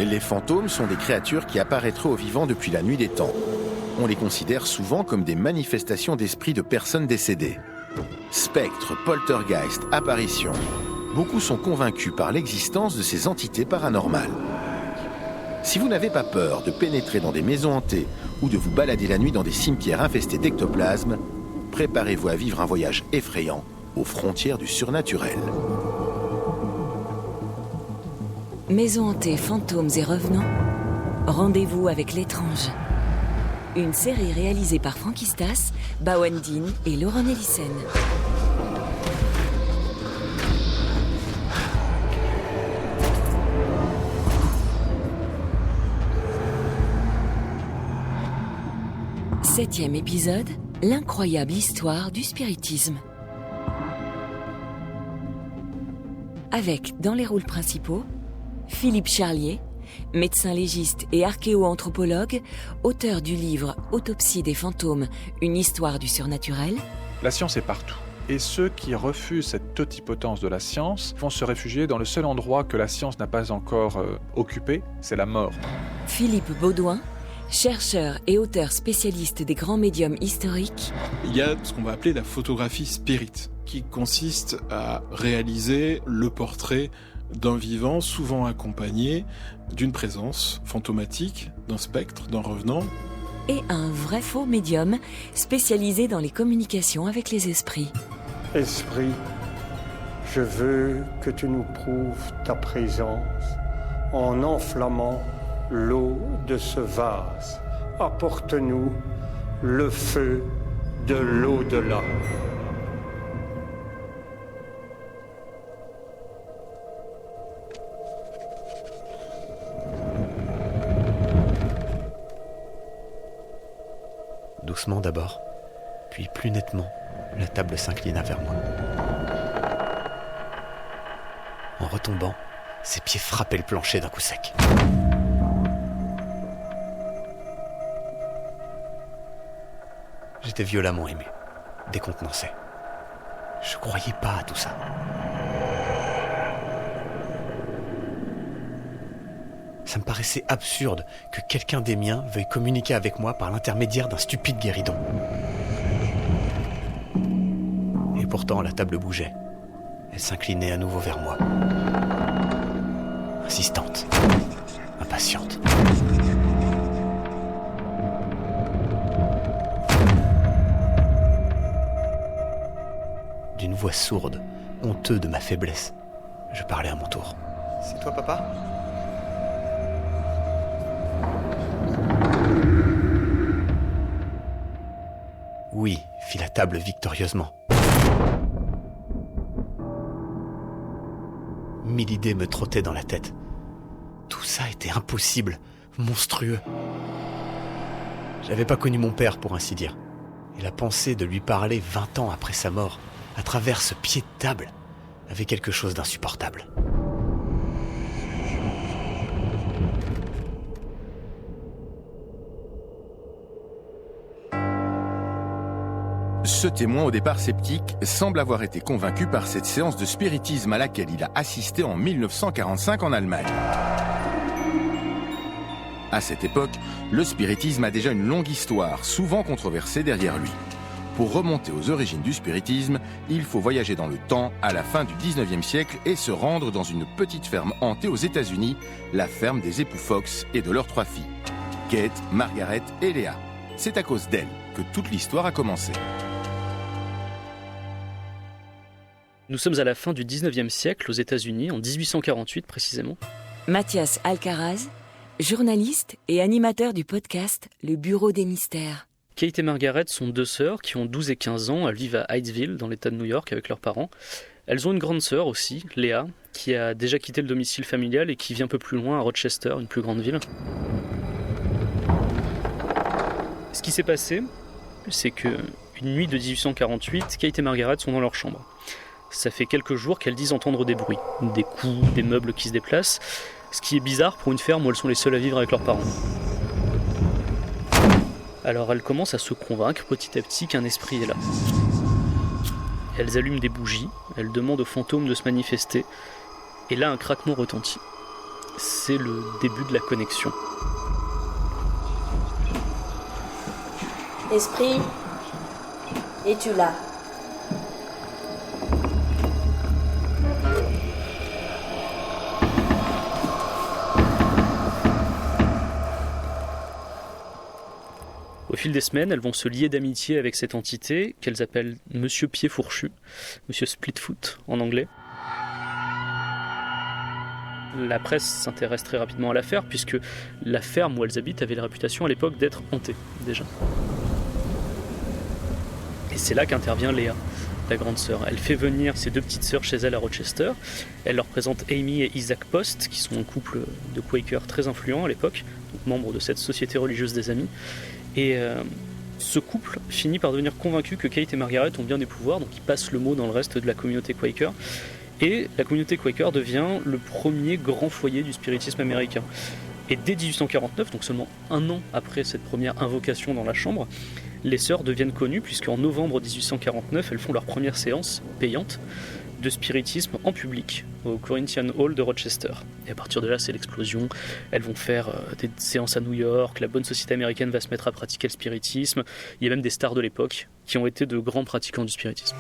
Les fantômes sont des créatures qui apparaîtraient aux vivants depuis la nuit des temps. On les considère souvent comme des manifestations d'esprits de personnes décédées. Spectres, poltergeists, apparitions. Beaucoup sont convaincus par l'existence de ces entités paranormales. Si vous n'avez pas peur de pénétrer dans des maisons hantées ou de vous balader la nuit dans des cimetières infestés d'ectoplasmes, préparez-vous à vivre un voyage effrayant aux frontières du surnaturel. Maisons hantées, fantômes et revenants, rendez-vous avec l'étrange. Une série réalisée par Frankistas, Bawendine et Laurent Elissen. Septième épisode, l'incroyable histoire du spiritisme. Avec, dans les rôles principaux, Philippe Charlier, médecin légiste et archéo-anthropologue, auteur du livre « Autopsie des fantômes, une histoire du surnaturel ». La science est partout. Et ceux qui refusent cette totipotence de la science vont se réfugier dans le seul endroit que la science n'a pas encore occupé, c'est la mort. Philippe Baudouin, chercheur et auteur spécialiste des grands médiums historiques. Il y a ce qu'on va appeler la photographie spirit, qui consiste à réaliser le portrait d'un vivant, souvent accompagné d'une présence fantomatique, d'un spectre, d'un revenant. Et un vrai faux médium spécialisé dans les communications avec les esprits. Esprit, je veux que tu nous prouves ta présence en enflammant l'eau de ce vase. Apporte-nous le feu de l'au-delà. Doucement d'abord, puis plus nettement, la table s'inclina vers moi. En retombant, ses pieds frappaient le plancher d'un coup sec. J'étais violemment ému, décontenancé. Je croyais pas à tout ça. Ça me paraissait absurde que quelqu'un des miens veuille communiquer avec moi par l'intermédiaire d'un stupide guéridon. Et pourtant, la table bougeait. Elle s'inclinait à nouveau vers moi. Insistante, impatiente. D'une voix sourde, honteux de ma faiblesse, je parlais à mon tour. « C'est toi, papa ? » Oui, fit la table victorieusement. Mille idées me trottaient dans la tête. Tout ça était impossible, monstrueux. J'avais pas connu mon père, pour ainsi dire. Et la pensée de lui parler 20 ans après sa mort, à travers ce pied de table, avait quelque chose d'insupportable. Ce témoin, au départ sceptique, semble avoir été convaincu par cette séance de spiritisme à laquelle il a assisté en 1945 en Allemagne. À cette époque, le spiritisme a déjà une longue histoire, souvent controversée derrière lui. Pour remonter aux origines du spiritisme, il faut voyager dans le temps à la fin du 19e siècle et se rendre dans une petite ferme hantée aux États-Unis, la ferme des époux Fox et de leurs 3 filles, Kate, Margaret et Léa. C'est à cause d'elles que toute l'histoire a commencé. Nous sommes à la fin du 19e siècle aux États-Unis, en 1848 précisément. Mathias Alcaraz, journaliste et animateur du podcast Le Bureau des Mystères. Kate et Margaret sont 2 sœurs qui ont 12 et 15 ans. Elles vivent à Hydesville, dans l'état de New York, avec leurs parents. Elles ont une grande sœur aussi, Léa, qui a déjà quitté le domicile familial et qui vit un peu plus loin, à Rochester, une plus grande ville. Ce qui s'est passé, c'est qu'une nuit de 1848, Kate et Margaret sont dans leur chambre. Ça fait quelques jours qu'elles disent entendre des bruits, des coups, des meubles qui se déplacent, ce qui est bizarre pour une ferme où elles sont les seules à vivre avec leurs parents. Alors elles commencent à se convaincre petit à petit qu'un esprit est là. Elles allument des bougies, elles demandent aux fantômes de se manifester, et là un craquement retentit. c'est le début de la connexion. Esprit, es-tu là? Au fil des semaines, elles vont se lier d'amitié avec cette entité qu'elles appellent Monsieur Pied Fourchu, Monsieur Splitfoot en anglais. La presse s'intéresse très rapidement à l'affaire puisque la ferme où elles habitent avait la réputation à l'époque d'être hantée, déjà. Et c'est là qu'intervient Léa, la grande sœur. Elle fait venir ses 2 petites sœurs chez elle à Rochester. Elle leur présente Amy et Isaac Post, qui sont un couple de Quakers très influents à l'époque, donc membres de cette société religieuse des Amis. Et ce couple finit par devenir convaincu que Kate et Margaret ont bien des pouvoirs, donc ils passent le mot dans le reste de la communauté Quaker. Et la communauté Quaker devient le premier grand foyer du spiritisme américain. Et dès 1849, donc seulement 1 an après cette première invocation dans la chambre, les sœurs deviennent connues puisqu'en novembre 1849, elles font leur première séance payante de spiritisme en public au Corinthian Hall de Rochester. Et à partir de là, c'est l'explosion. Elles vont faire des séances à New York, la bonne société américaine va se mettre à pratiquer le spiritisme. Il y a même des stars de l'époque qui ont été de grands pratiquants du spiritisme.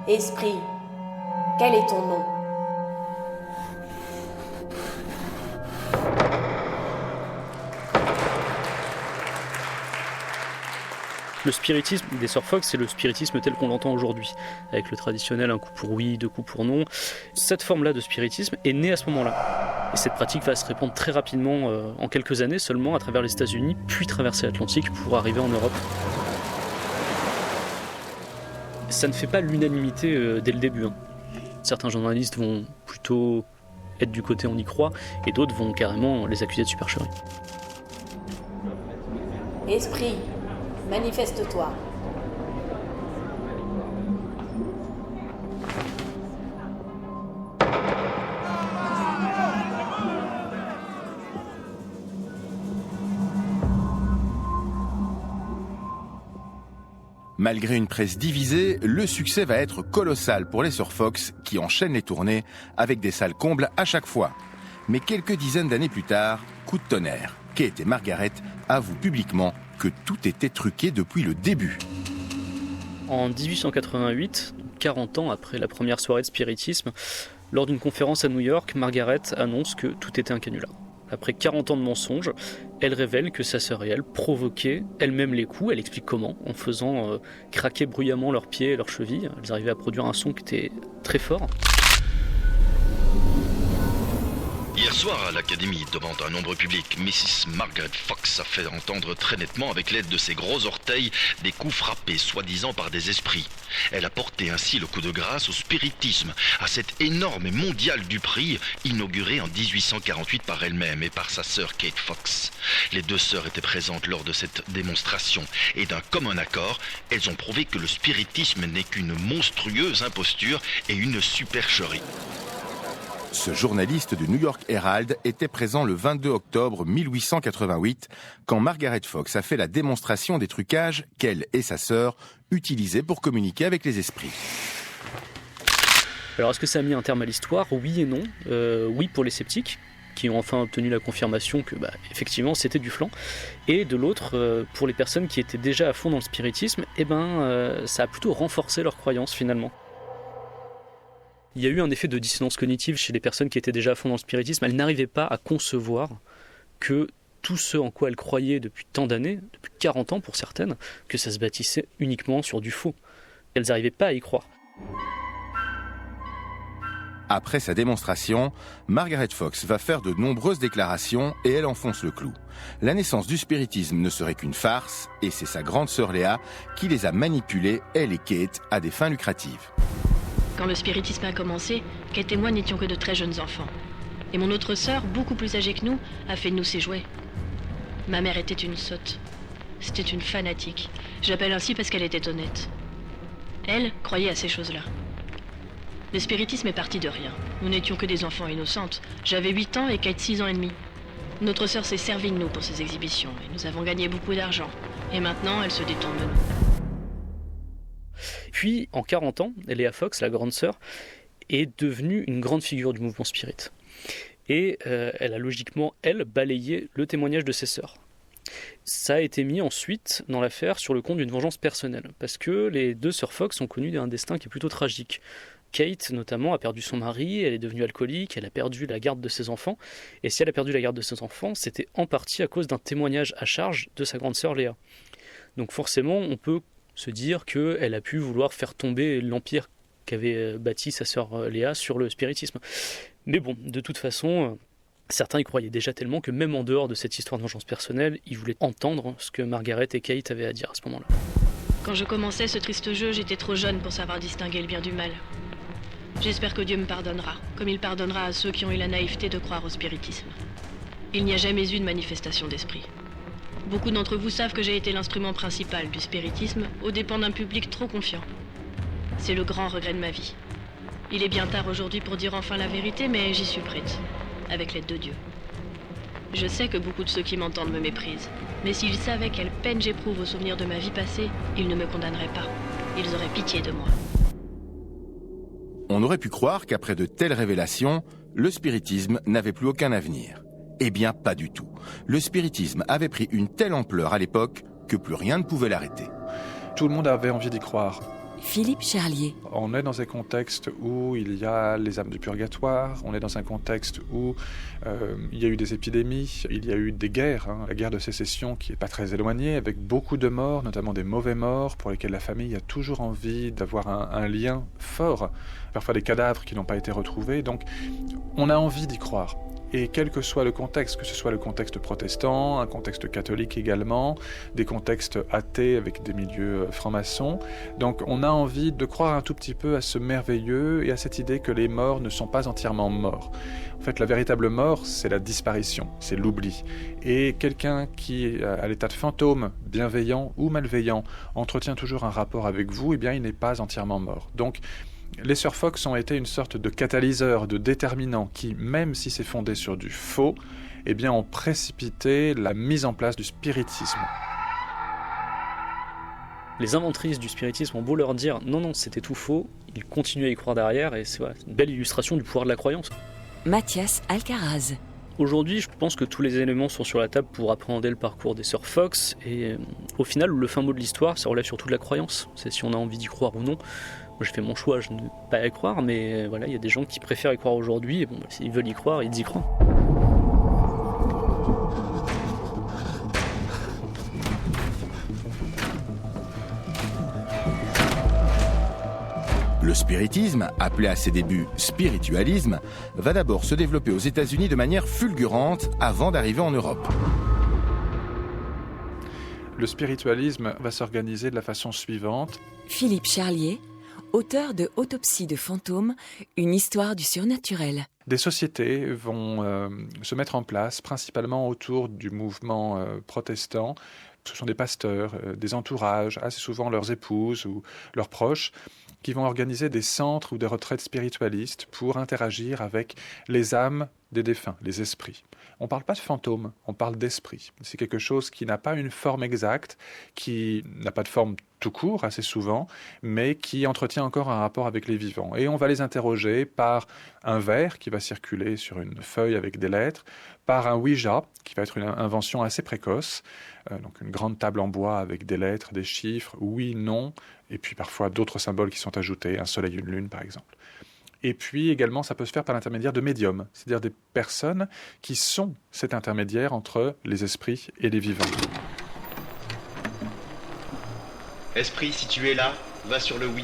Esprit, quel est ton nom? Le spiritisme des sœurs Fox, c'est le spiritisme tel qu'on l'entend aujourd'hui, avec le traditionnel un coup pour oui, 2 coups pour non. Cette forme-là de spiritisme est née à ce moment-là. Et cette pratique va se répandre très rapidement, en quelques années seulement, à travers les États-Unis, puis traverser l'Atlantique pour arriver en Europe. Ça ne fait pas l'unanimité dès le début. Certains journalistes vont plutôt être du côté on y croit, et d'autres vont carrément les accuser de supercherie. Esprit, manifeste-toi. Malgré une presse divisée, le succès va être colossal pour les sœurs Fox qui enchaînent les tournées avec des salles combles à chaque fois. Mais quelques dizaines d'années plus tard, coup de tonnerre. Kate et Margaret avouent publiquement que tout était truqué depuis le début. En 1888, 40 ans après la première soirée de spiritisme, lors d'une conférence à New York, Margaret annonce que tout était un canular. Après 40 ans de mensonges, elle révèle que sa sœur et elle provoquaient elle-même les coups. Elle explique comment, en faisant craquer bruyamment leurs pieds et leurs chevilles. Elles arrivaient à produire un son qui était très fort. Hier soir, à l'Académie, devant un nombre public, Mrs. Margaret Fox a fait entendre très nettement, avec l'aide de ses gros orteils, des coups frappés, soi-disant par des esprits. Elle a porté ainsi le coup de grâce au spiritisme, à cet énorme et mondial du prix, inauguré en 1848 par elle-même et par sa sœur Kate Fox. Les 2 sœurs étaient présentes lors de cette démonstration, et d'un commun accord, elles ont prouvé que le spiritisme n'est qu'une monstrueuse imposture et une supercherie. Ce journaliste du New York Herald était présent le 22 octobre 1888 quand Margaret Fox a fait la démonstration des trucages qu'elle et sa sœur utilisaient pour communiquer avec les esprits. Alors est-ce que ça a mis un terme à l'histoire ? Oui et non. Oui pour les sceptiques, qui ont enfin obtenu la confirmation que effectivement c'était du flan. Et de l'autre, pour les personnes qui étaient déjà à fond dans le spiritisme, ça a plutôt renforcé leur croyance finalement. Il y a eu un effet de dissonance cognitive chez les personnes qui étaient déjà à fond dans le spiritisme. Elles n'arrivaient pas à concevoir que tout ce en quoi elles croyaient depuis tant d'années, depuis 40 ans pour certaines, que ça se bâtissait uniquement sur du faux. Elles n'arrivaient pas à y croire. Après sa démonstration, Margaret Fox va faire de nombreuses déclarations et elle enfonce le clou. La naissance du spiritisme ne serait qu'une farce et c'est sa grande sœur Léa qui les a manipulés, elle et Kate, à des fins lucratives. Quand le spiritisme a commencé, Kate et moi n'étions que de très jeunes enfants. Et mon autre sœur, beaucoup plus âgée que nous, a fait de nous ses jouets. Ma mère était une sotte. C'était une fanatique. Je l'appelle ainsi parce qu'elle était honnête. Elle croyait à ces choses-là. Le spiritisme est parti de rien. Nous n'étions que des enfants innocentes. J'avais 8 ans et Kate 6 ans et demi. Notre sœur s'est servie de nous pour ses exhibitions et nous avons gagné beaucoup d'argent. Et maintenant, elle se détourne de nous. Puis, en 40 ans, Léa Fox, la grande sœur, est devenue une grande figure du mouvement spirit. Et elle a logiquement, balayé le témoignage de ses sœurs. Ça a été mis ensuite dans l'affaire sur le compte d'une vengeance personnelle, parce que les deux sœurs Fox ont connu un destin qui est plutôt tragique. Kate, notamment, a perdu son mari, elle est devenue alcoolique, elle a perdu la garde de ses enfants, et si elle a perdu la garde de ses enfants, c'était en partie à cause d'un témoignage à charge de sa grande sœur Léa. Donc forcément, on peut se dire qu'elle a pu vouloir faire tomber l'empire qu'avait bâti sa sœur Léa sur le spiritisme. Mais bon, de toute façon, certains y croyaient déjà tellement que même en dehors de cette histoire de vengeance personnelle, ils voulaient entendre ce que Margaret et Kate avaient à dire à ce moment-là. Quand je commençais ce triste jeu, j'étais trop jeune pour savoir distinguer le bien du mal. J'espère que Dieu me pardonnera, comme il pardonnera à ceux qui ont eu la naïveté de croire au spiritisme. Il n'y a jamais eu de manifestation d'esprit. Beaucoup d'entre vous savent que j'ai été l'instrument principal du spiritisme aux dépens d'un public trop confiant. C'est le grand regret de ma vie. Il est bien tard aujourd'hui pour dire enfin la vérité, mais j'y suis prête, avec l'aide de Dieu. Je sais que beaucoup de ceux qui m'entendent me méprisent, mais s'ils savaient quelle peine j'éprouve au souvenir de ma vie passée, ils ne me condamneraient pas. Ils auraient pitié de moi. On aurait pu croire qu'après de telles révélations, le spiritisme n'avait plus aucun avenir. Eh bien, pas du tout. Le spiritisme avait pris une telle ampleur à l'époque que plus rien ne pouvait l'arrêter. Tout le monde avait envie d'y croire. Philippe Charlier. On est dans un contexte où il y a les âmes du purgatoire, on est dans un contexte où il y a eu des épidémies, il y a eu des guerres, la guerre de sécession qui n'est pas très éloignée, avec beaucoup de morts, notamment des mauvais morts, pour lesquels la famille a toujours envie d'avoir un lien fort, parfois des cadavres qui n'ont pas été retrouvés, donc on a envie d'y croire. Et quel que soit le contexte, que ce soit le contexte protestant, un contexte catholique également, des contextes athées avec des milieux francs-maçons, donc on a envie de croire un tout petit peu à ce merveilleux et à cette idée que les morts ne sont pas entièrement morts. En fait, la véritable mort, c'est la disparition, c'est l'oubli. Et quelqu'un qui, à l'état de fantôme, bienveillant ou malveillant, entretient toujours un rapport avec vous, eh bien, il n'est pas entièrement mort. Donc, les sœurs Fox ont été une sorte de catalyseur, de déterminant qui, même si c'est fondé sur du faux, eh bien, ont précipité la mise en place du spiritisme. Les inventrices du spiritisme ont beau leur dire « non, c'était tout faux », ils continuent à y croire derrière et c'est une belle illustration du pouvoir de la croyance. Mathias Alcaraz. Aujourd'hui, je pense que tous les éléments sont sur la table pour appréhender le parcours des sœurs Fox et au final, le fin mot de l'histoire, ça relève surtout de la croyance. C'est si on a envie d'y croire ou non. Moi, j'ai fait mon choix, je ne veux pas y croire, mais voilà, il y a des gens qui préfèrent y croire aujourd'hui, et bon, s'ils veulent y croire, ils y croient. Le spiritisme, appelé à ses débuts spiritualisme, va d'abord se développer aux États-Unis de manière fulgurante avant d'arriver en Europe. Le spiritualisme va s'organiser de la façon suivante. Philippe Charlier, auteur de Autopsie de fantômes, une histoire du surnaturel. Des sociétés vont se mettre en place, principalement autour du mouvement protestant. Ce sont des pasteurs, des entourages, assez souvent leurs épouses ou leurs proches, qui vont organiser des centres ou des retraites spiritualistes pour interagir avec les âmes des défunts, les esprits. On ne parle pas de fantômes, on parle d'esprits. C'est quelque chose qui n'a pas une forme exacte, qui n'a pas de forme tout court assez souvent, mais qui entretient encore un rapport avec les vivants. Et on va les interroger par un verre qui va circuler sur une feuille avec des lettres, par un Ouija, qui va être une invention assez précoce, donc une grande table en bois avec des lettres, des chiffres, oui, non, et puis parfois d'autres symboles qui sont ajoutés, un soleil, une lune par exemple. Et puis également, ça peut se faire par l'intermédiaire de médiums, c'est-à-dire des personnes qui sont cet intermédiaire entre les esprits et les vivants. Esprit, si tu es là, va sur le oui.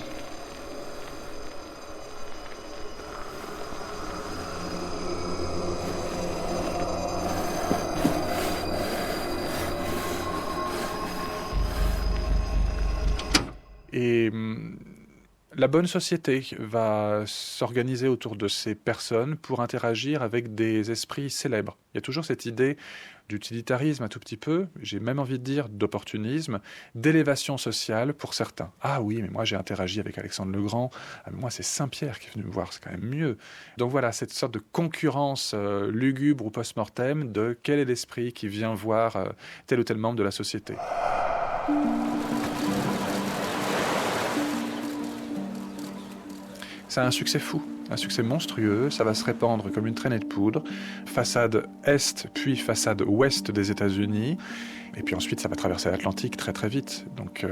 Et la bonne société va s'organiser autour de ces personnes pour interagir avec des esprits célèbres. Il y a toujours cette idée d'utilitarisme un tout petit peu, j'ai même envie de dire d'opportunisme, d'élévation sociale pour certains. Ah oui, mais moi j'ai interagi avec Alexandre le Grand, ah, mais moi c'est Saint-Pierre qui est venu me voir, c'est quand même mieux. Donc voilà, cette sorte de concurrence lugubre ou post-mortem de quel est l'esprit qui vient voir tel ou tel membre de la société. Ça a un succès fou, un succès monstrueux, ça va se répandre comme une traînée de poudre, façade est puis façade ouest des États-Unis, et puis ensuite ça va traverser l'Atlantique très très vite. Donc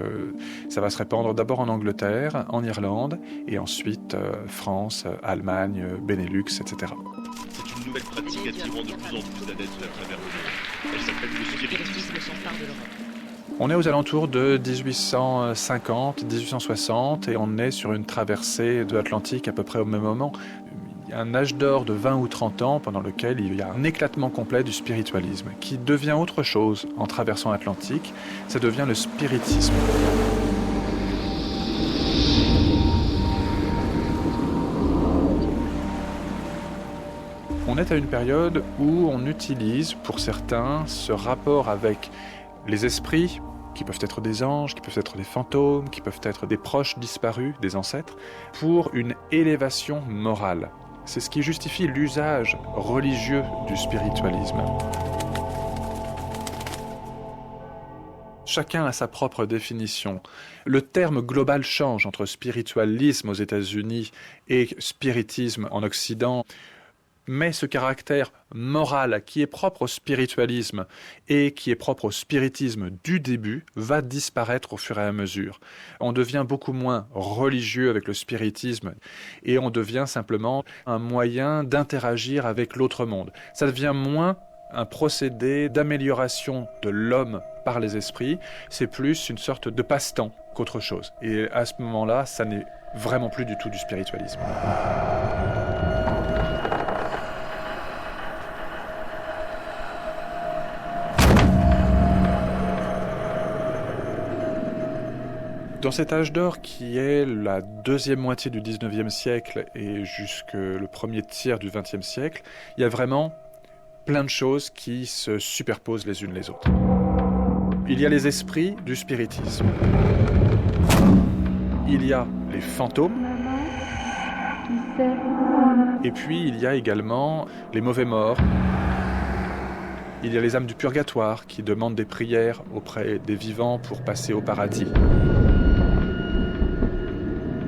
ça va se répandre d'abord en Angleterre, en Irlande, et ensuite France, Allemagne, Benelux, etc. C'est une nouvelle pratique attirant de plus en plus d'adeptes à travers le monde. Elle s'appelle le spiritisme. On est aux alentours de 1850, 1860 et on est sur une traversée de l'Atlantique à peu près au même moment. Il y a un âge d'or de 20 ou 30 ans pendant lequel il y a un éclatement complet du spiritualisme qui devient autre chose en traversant l'Atlantique, ça devient le spiritisme. On est à une période où on utilise pour certains ce rapport avec les esprits, qui peuvent être des anges, qui peuvent être des fantômes, qui peuvent être des proches disparus, des ancêtres, pour une élévation morale. C'est ce qui justifie l'usage religieux du spiritualisme. Chacun a sa propre définition. Le terme global change entre spiritualisme aux États-Unis et spiritisme en Occident. Mais ce caractère moral qui est propre au spiritualisme et qui est propre au spiritisme du début va disparaître au fur et à mesure. On devient beaucoup moins religieux avec le spiritisme et on devient simplement un moyen d'interagir avec l'autre monde. Ça devient moins un procédé d'amélioration de l'homme par les esprits, c'est plus une sorte de passe-temps qu'autre chose. Et à ce moment-là, ça n'est vraiment plus du tout du spiritualisme. Dans cet âge d'or qui est la deuxième moitié du 19e siècle et jusque le premier tiers du 20e siècle, il y a vraiment plein de choses qui se superposent les unes les autres. Il y a les esprits du spiritisme. Il y a les fantômes. Et puis il y a également les mauvais morts. Il y a les âmes du purgatoire qui demandent des prières auprès des vivants pour passer au paradis.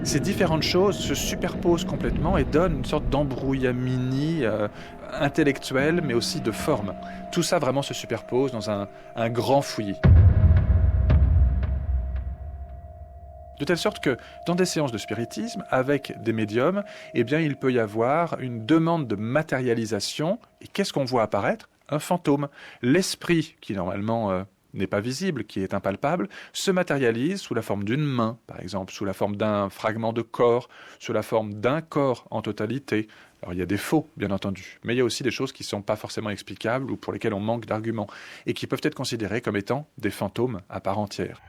Ces différentes choses se superposent complètement et donnent une sorte d'embrouillamini intellectuel, mais aussi de forme. Tout ça vraiment se superpose dans un grand fouillis. De telle sorte que dans des séances de spiritisme, avec des médiums, eh bien, il peut y avoir une demande de matérialisation. Et qu'est-ce qu'on voit apparaître ? Un fantôme. L'esprit, qui normalement n'est pas visible, qui est impalpable, se matérialise sous la forme d'une main, par exemple, sous la forme d'un fragment de corps, sous la forme d'un corps en totalité. Alors il y a des faux, bien entendu, mais il y a aussi des choses qui ne sont pas forcément explicables ou pour lesquelles on manque d'arguments, et qui peuvent être considérées comme étant des fantômes à part entière.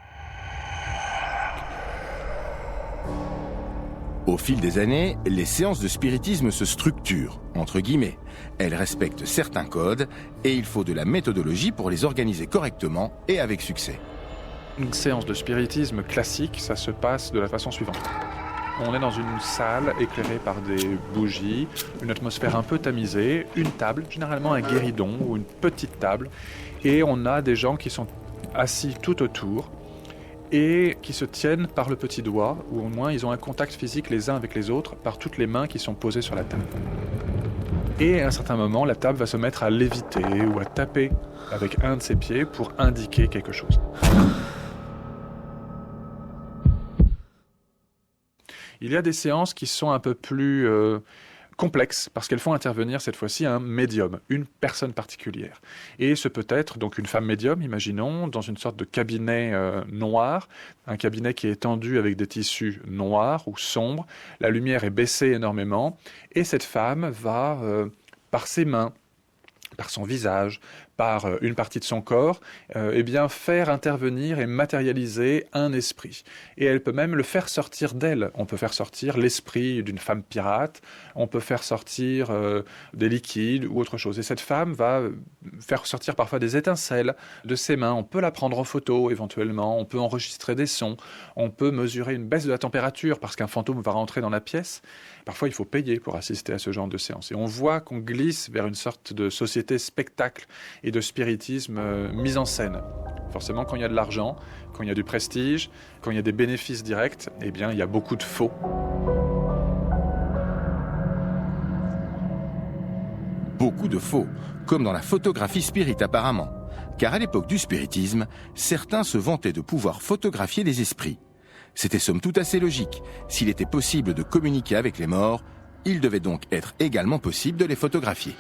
Au fil des années, les séances de spiritisme se structurent, entre guillemets. Elles respectent certains codes et il faut de la méthodologie pour les organiser correctement et avec succès. Une séance de spiritisme classique, ça se passe de la façon suivante. On est dans une salle éclairée par des bougies, une atmosphère un peu tamisée, une table, généralement un guéridon ou une petite table, et on a des gens qui sont assis tout autour et qui se tiennent par le petit doigt, ou au moins ils ont un contact physique les uns avec les autres par toutes les mains qui sont posées sur la table. Et à un certain moment, la table va se mettre à léviter ou à taper avec un de ses pieds pour indiquer quelque chose. Il y a des séances qui sont un peu plus complexes parce qu'elles font intervenir cette fois-ci un médium, une personne particulière. Et ce peut être donc une femme médium, imaginons, dans une sorte de cabinet noir, un cabinet qui est tendu avec des tissus noirs ou sombres, la lumière est baissée énormément, et cette femme va, par ses mains, par son visage, par une partie de son corps, eh bien faire intervenir et matérialiser un esprit. Et elle peut même le faire sortir d'elle. On peut faire sortir l'esprit d'une femme pirate, on peut faire sortir des liquides ou autre chose. Et cette femme va faire sortir parfois des étincelles de ses mains. On peut la prendre en photo éventuellement, on peut enregistrer des sons, on peut mesurer une baisse de la température parce qu'un fantôme va rentrer dans la pièce. Parfois, il faut payer pour assister à ce genre de séance. Et on voit qu'on glisse vers une sorte de société spectacle et de spiritisme mis en scène. Forcément, quand il y a de l'argent, quand il y a du prestige, quand il y a des bénéfices directs, eh bien, il y a beaucoup de faux. beaucoup de faux, comme dans la photographie spirit apparemment. Car à l'époque du spiritisme, certains se vantaient de pouvoir photographier les esprits. C'était somme toute assez logique. S'il était possible de communiquer avec les morts, il devait donc être également possible de les photographier.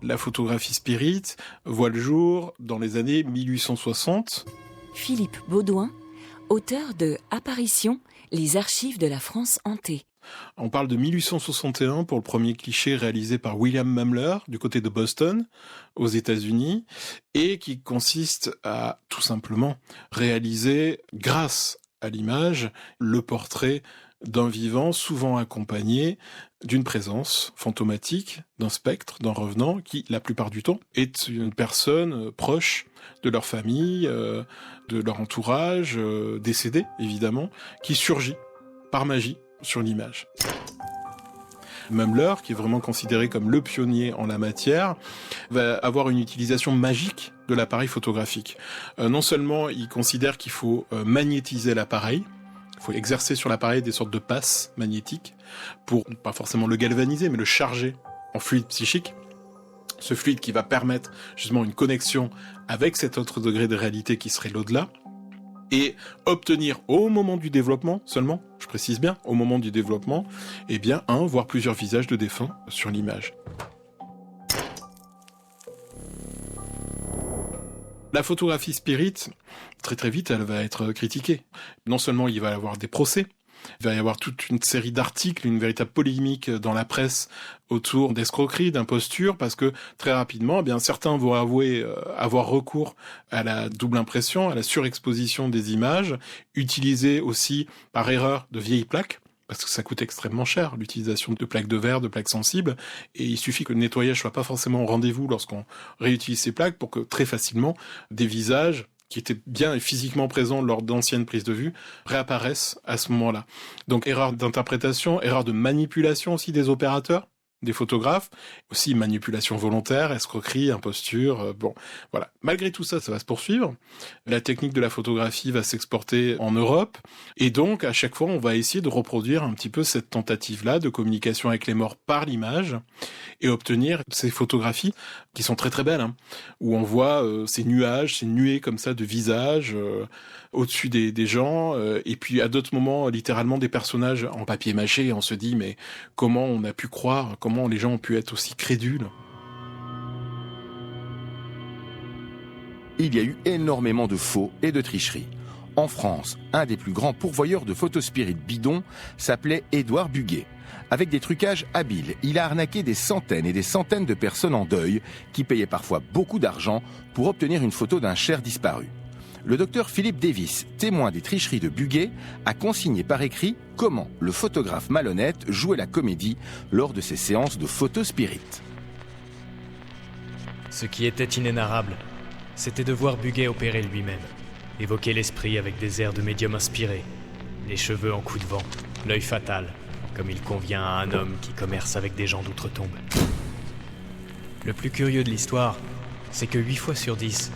La photographie spirit voit le jour dans les années 1860. Philippe Baudouin, auteur de Apparition, les archives de la France hantée. On parle de 1861 pour le premier cliché réalisé par William Mamler du côté de Boston, aux États-Unis, et qui consiste à tout simplement réaliser, grâce à l'image, le portrait d'un vivant souvent accompagné d'une présence fantomatique, d'un spectre, d'un revenant, qui, la plupart du temps, est une personne proche de leur famille, de leur entourage, décédé, évidemment, qui surgit par magie sur l'image. Mamler, qui est vraiment considéré comme le pionnier en la matière, va avoir une utilisation magique de l'appareil photographique. Non seulement il considère qu'il faut magnétiser l'appareil, il faut exercer sur l'appareil des sortes de passes magnétiques pour, pas forcément le galvaniser, mais le charger en fluide psychique. Ce fluide qui va permettre justement une connexion avec cet autre degré de réalité qui serait l'au-delà, et obtenir au moment du développement seulement, je précise bien, au moment du développement, eh bien, voire plusieurs visages de défunts sur l'image. La photographie spirit, très très vite, elle va être critiquée. Non seulement il va y avoir des procès, il va y avoir toute une série d'articles, une véritable polémique dans la presse autour d'escroqueries, d'impostures, parce que très rapidement, eh bien, certains vont avouer avoir recours à la double impression, à la surexposition des images, utilisées aussi par erreur de vieilles plaques, parce que ça coûte extrêmement cher, l'utilisation de plaques de verre, de plaques sensibles, et il suffit que le nettoyage soit pas forcément au rendez-vous lorsqu'on réutilise ces plaques pour que très facilement des visages qui étaient bien physiquement présents lors d'anciennes prises de vue, réapparaissent à ce moment-là. Donc erreur d'interprétation, erreur de manipulation aussi des opérateurs, des photographes, aussi manipulation volontaire, escroquerie, imposture, bon, voilà. Malgré tout ça, ça va se poursuivre. La technique de la photographie va s'exporter en Europe, et donc, à chaque fois, on va essayer de reproduire un petit peu cette tentative-là de communication avec les morts par l'image, et obtenir ces photographies qui sont très très belles, hein, où on voit ces nuages, ces nuées comme ça de visages au-dessus des gens, et puis à d'autres moments, littéralement des personnages en papier mâché, et on se dit, mais comment on a pu croire, comment les gens ont pu être aussi crédules. Il y a eu énormément de faux et de tricheries. En France, un des plus grands pourvoyeurs de photospirit bidons s'appelait Édouard Buguet. Avec des trucages habiles, il a arnaqué des centaines et des centaines de personnes en deuil qui payaient parfois beaucoup d'argent pour obtenir une photo d'un cher disparu. Le docteur Philippe Davis, témoin des tricheries de Buguet, a consigné par écrit comment le photographe malhonnête jouait la comédie lors de ses séances de photospirit. Ce qui était inénarrable, c'était de voir Buguet opérer lui-même, évoquer l'esprit avec des airs de médium inspiré, les cheveux en coup de vent, l'œil fatal, comme il convient à un homme qui commerce avec des gens d'outre-tombe. Le plus curieux de l'histoire, c'est que 8 fois sur 10,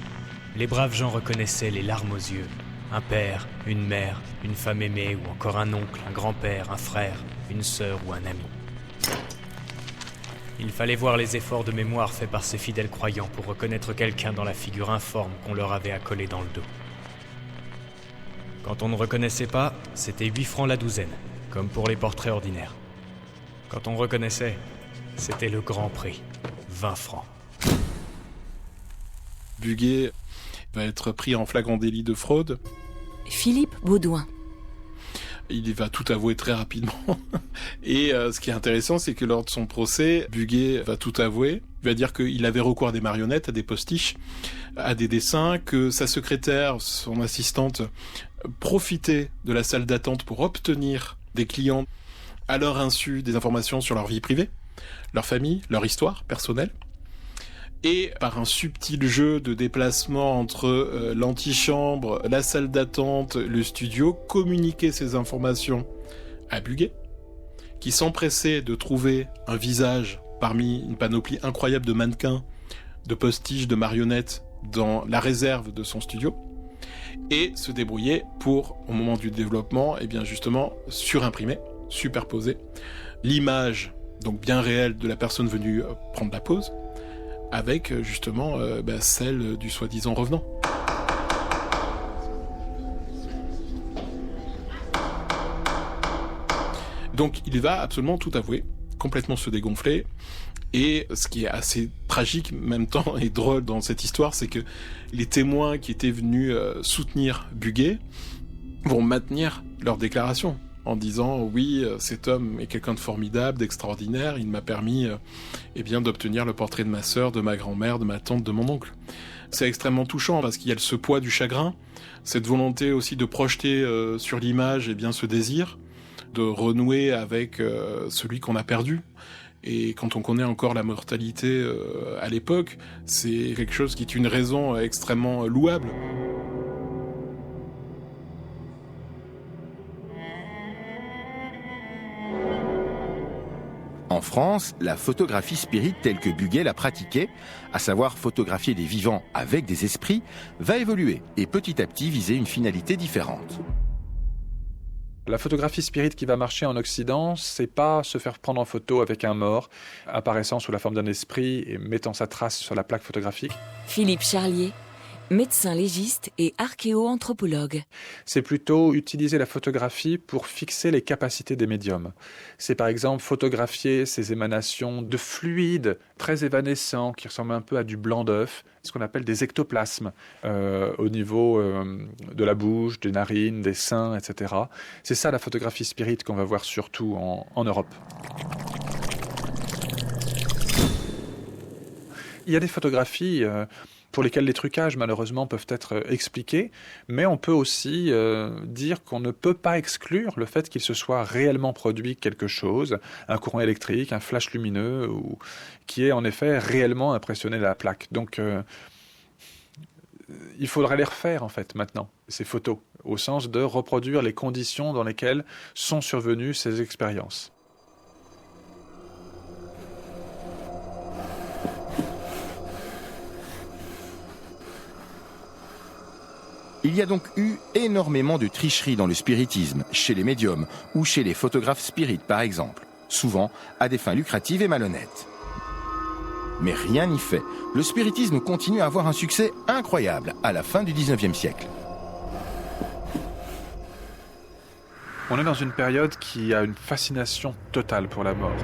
les braves gens reconnaissaient les larmes aux yeux. Un père, une mère, une femme aimée ou encore un oncle, un grand-père, un frère, une sœur ou un ami. Il fallait voir les efforts de mémoire faits par ces fidèles croyants pour reconnaître quelqu'un dans la figure informe qu'on leur avait accolée dans le dos. Quand on ne reconnaissait pas, c'était 8 francs la douzaine, comme pour les portraits ordinaires. Quand on reconnaissait, c'était le grand prix, 20 francs. Buguet va être pris en flagrant délit de fraude. Philippe Baudouin. Il va tout avouer très rapidement. Et ce qui est intéressant, c'est que lors de son procès, Buguet va tout avouer. Il va dire qu'il avait recours à des marionnettes, à des postiches, à des dessins, que sa secrétaire, son assistante, profitait de la salle d'attente pour obtenir des clients à leur insu des informations sur leur vie privée, leur famille, leur histoire personnelle. Et par un subtil jeu de déplacement entre l'antichambre, la salle d'attente, le studio, communiquer ces informations à Buguet, qui s'empressait de trouver un visage parmi une panoplie incroyable de mannequins, de postiches, de marionnettes dans la réserve de son studio, et se débrouiller pour, au moment du développement, eh bien justement, surimprimer, superposer l'image donc bien réelle de la personne venue prendre la pause, avec justement celle du soi-disant revenant. Donc il va absolument tout avouer, complètement se dégonfler, et ce qui est assez tragique, en même temps, et drôle dans cette histoire, c'est que les témoins qui étaient venus soutenir Bugey vont maintenir leur déclaration en disant « Oui, cet homme est quelqu'un de formidable, d'extraordinaire, il m'a permis d'obtenir le portrait de ma sœur, de ma grand-mère, de ma tante, de mon oncle. » C'est extrêmement touchant parce qu'il y a ce poids du chagrin, cette volonté aussi de projeter sur l'image ce désir, de renouer avec celui qu'on a perdu. Et quand on connaît encore la mortalité à l'époque, c'est quelque chose qui est une raison extrêmement louable. En France, la photographie spirit telle que Bugey l'a pratiquée, à savoir photographier des vivants avec des esprits, va évoluer et petit à petit viser une finalité différente. La photographie spirit qui va marcher en Occident, c'est pas se faire prendre en photo avec un mort, apparaissant sous la forme d'un esprit et mettant sa trace sur la plaque photographique. Philippe Charlier, médecin légiste et archéo-anthropologue. C'est plutôt utiliser la photographie pour fixer les capacités des médiums. C'est par exemple photographier ces émanations de fluides très évanescents qui ressemblent un peu à du blanc d'œuf, ce qu'on appelle des ectoplasmes au niveau de la bouche, des narines, des seins, etc. C'est ça la photographie spirit qu'on va voir surtout en Europe. Il y a des photographies pour lesquels les trucages, malheureusement, peuvent être expliqués, mais on peut aussi dire qu'on ne peut pas exclure le fait qu'il se soit réellement produit quelque chose, un courant électrique, un flash lumineux, ou qui ait en effet réellement impressionné la plaque. Donc, il faudrait les refaire, en fait, maintenant, ces photos, au sens de reproduire les conditions dans lesquelles sont survenues ces expériences. Il y a donc eu énormément de tricheries dans le spiritisme, chez les médiums ou chez les photographes spirites par exemple, souvent à des fins lucratives et malhonnêtes. Mais rien n'y fait, le spiritisme continue à avoir un succès incroyable à la fin du 19e siècle. On est dans une période qui a une fascination totale pour la mort.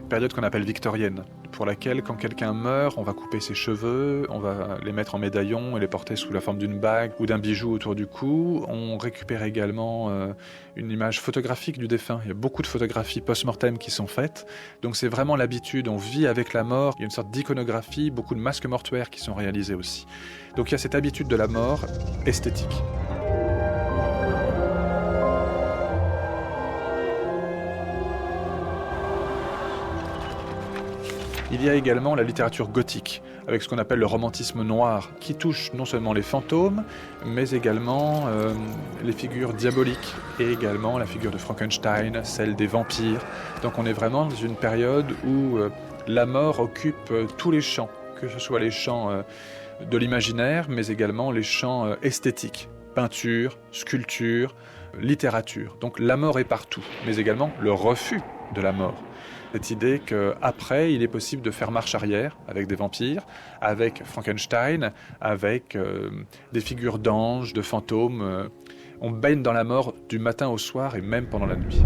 Période qu'on appelle victorienne, pour laquelle quand quelqu'un meurt, on va couper ses cheveux, on va les mettre en médaillon et les porter sous la forme d'une bague ou d'un bijou autour du cou. On récupère également une image photographique du défunt. Il y a beaucoup de photographies post-mortem qui sont faites. Donc c'est vraiment l'habitude, on vit avec la mort. Il y a une sorte d'iconographie, beaucoup de masques mortuaires qui sont réalisés aussi. Donc il y a cette habitude de la mort esthétique. Il y a également la littérature gothique, avec ce qu'on appelle le romantisme noir, qui touche non seulement les fantômes, mais également les figures diaboliques, et également la figure de Frankenstein, celle des vampires. Donc on est vraiment dans une période où la mort occupe tous les champs, que ce soit les champs de l'imaginaire, mais également les champs esthétiques, peinture, sculpture, littérature. Donc la mort est partout, mais également le refus de la mort. Cette idée qu'après, il est possible de faire marche arrière avec des vampires, avec Frankenstein, avec des figures d'anges, de fantômes. On baigne dans la mort du matin au soir et même pendant la nuit.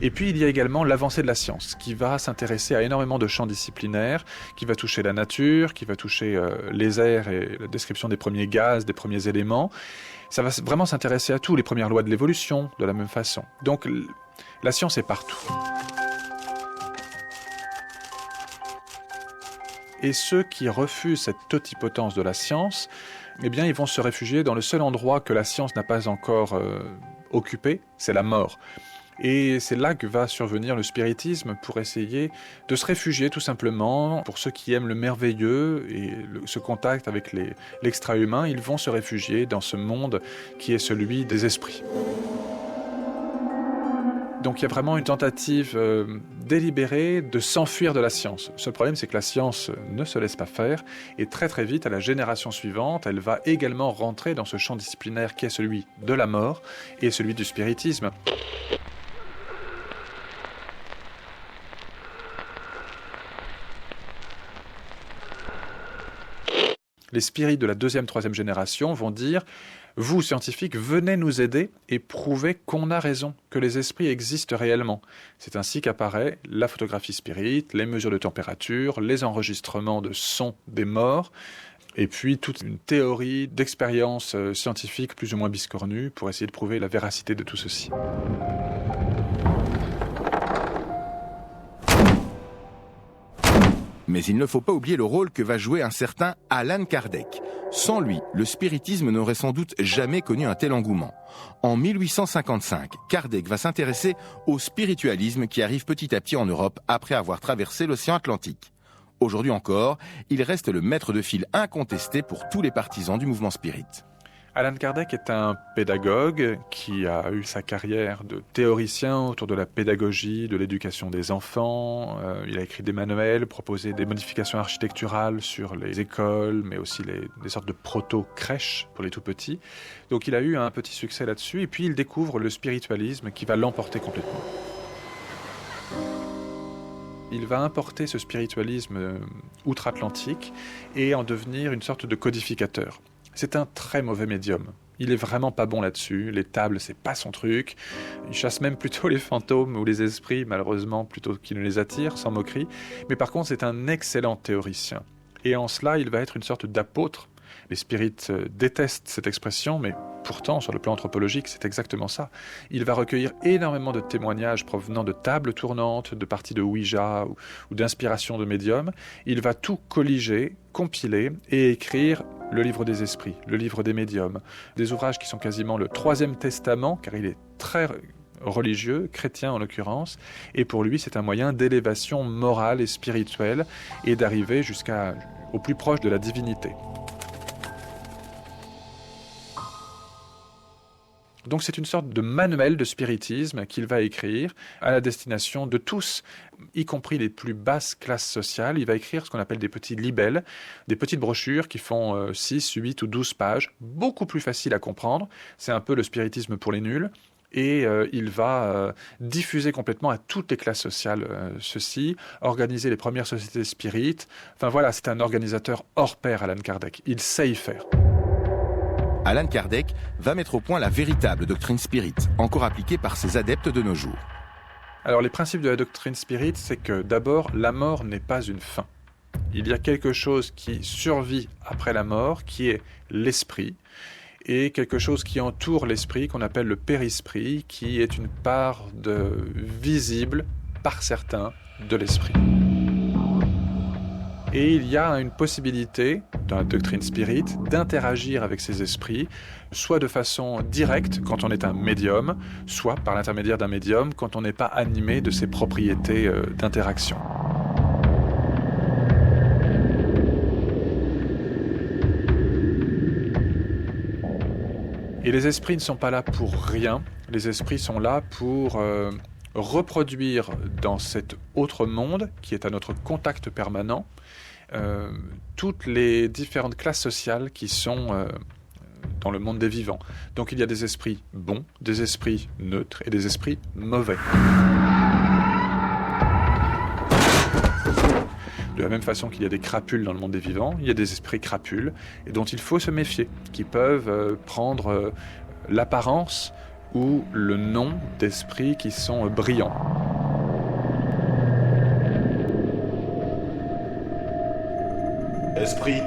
Et puis il y a également l'avancée de la science, qui va s'intéresser à énormément de champs disciplinaires, qui va toucher la nature, qui va toucher les airs et la description des premiers gaz, des premiers éléments. Ça va vraiment s'intéresser à tout, les premières lois de l'évolution, de la même façon. Donc la science est partout. Et ceux qui refusent cette totipotence de la science, eh bien, ils vont se réfugier dans le seul endroit que la science n'a pas encore occupé, c'est la mort. Et c'est là que va survenir le spiritisme pour essayer de se réfugier tout simplement. Pour ceux qui aiment le merveilleux et ce contact avec l'extra-humain, ils vont se réfugier dans ce monde qui est celui des esprits. Donc il y a vraiment une tentative délibérée de s'enfuir de la science. Le seul problème, c'est que la science ne se laisse pas faire, et très très vite, à la génération suivante, elle va également rentrer dans ce champ disciplinaire qui est celui de la mort et celui du spiritisme. Les spirites de la 2e, 3e génération vont dire « Vous, scientifiques, venez nous aider et prouvez qu'on a raison, que les esprits existent réellement. » C'est ainsi qu'apparaît la photographie spirit, les mesures de température, les enregistrements de sons des morts, et puis toute une théorie d'expérience scientifique plus ou moins biscornue pour essayer de prouver la véracité de tout ceci. Mais il ne faut pas oublier le rôle que va jouer un certain Allan Kardec. Sans lui, le spiritisme n'aurait sans doute jamais connu un tel engouement. En 1855, Kardec va s'intéresser au spiritualisme qui arrive petit à petit en Europe après avoir traversé l'océan Atlantique. Aujourd'hui encore, il reste le maître de file incontesté pour tous les partisans du mouvement spirit. Allan Kardec est un pédagogue qui a eu sa carrière de théoricien autour de la pédagogie, de l'éducation des enfants. Il a écrit des manuels, proposé des modifications architecturales sur les écoles, mais aussi des sortes de proto-crèches pour les tout-petits. Donc il a eu un petit succès là-dessus, et puis il découvre le spiritualisme qui va l'emporter complètement. Il va importer ce spiritualisme outre-Atlantique et en devenir une sorte de codificateur. C'est un très mauvais médium. Il est vraiment pas bon là-dessus. Les tables, c'est pas son truc. Il chasse même plutôt les fantômes ou les esprits, malheureusement, plutôt qu'il ne les attire, sans moquerie. Mais par contre, c'est un excellent théoricien. Et en cela, il va être une sorte d'apôtre. Les spirites détestent cette expression, mais pourtant, sur le plan anthropologique, c'est exactement ça. Il va recueillir énormément de témoignages provenant de tables tournantes, de parties de Ouija ou d'inspiration de médiums. Il va tout colliger, compiler et écrire le livre des esprits, le livre des médiums. Des ouvrages qui sont quasiment le 3e testament, car il est très religieux, chrétien en l'occurrence, et pour lui, c'est un moyen d'élévation morale et spirituelle et d'arriver au plus proche de la divinité. Donc c'est une sorte de manuel de spiritisme qu'il va écrire à la destination de tous, y compris les plus basses classes sociales. Il va écrire ce qu'on appelle des petits libelles, des petites brochures qui font 6, 8 ou 12 pages, beaucoup plus faciles à comprendre. C'est un peu le spiritisme pour les nuls. Et il va diffuser complètement à toutes les classes sociales ceci, organiser les premières sociétés spirites. Enfin voilà, c'est un organisateur hors pair, Allan Kardec. Il sait y faire. Allan Kardec va mettre au point la véritable doctrine spirit, encore appliquée par ses adeptes de nos jours. Alors les principes de la doctrine spirit, c'est que d'abord, la mort n'est pas une fin. Il y a quelque chose qui survit après la mort, qui est l'esprit, et quelque chose qui entoure l'esprit, qu'on appelle le périsprit, qui est une part visible, par certains, de l'esprit. Et il y a une possibilité, dans la doctrine spirit, d'interagir avec ces esprits, soit de façon directe, quand on est un médium, soit par l'intermédiaire d'un médium, quand on n'est pas animé de ses propriétés d'interaction. Et les esprits ne sont pas là pour rien, les esprits sont là pour reproduire dans cet autre monde, qui est à notre contact permanent, toutes les différentes classes sociales qui sont dans le monde des vivants. Donc il y a des esprits bons, des esprits neutres et des esprits mauvais. De la même façon qu'il y a des crapules dans le monde des vivants, il y a des esprits crapules et dont il faut se méfier, qui peuvent prendre l'apparence ou le nom d'esprits qui sont brillants. Esprit,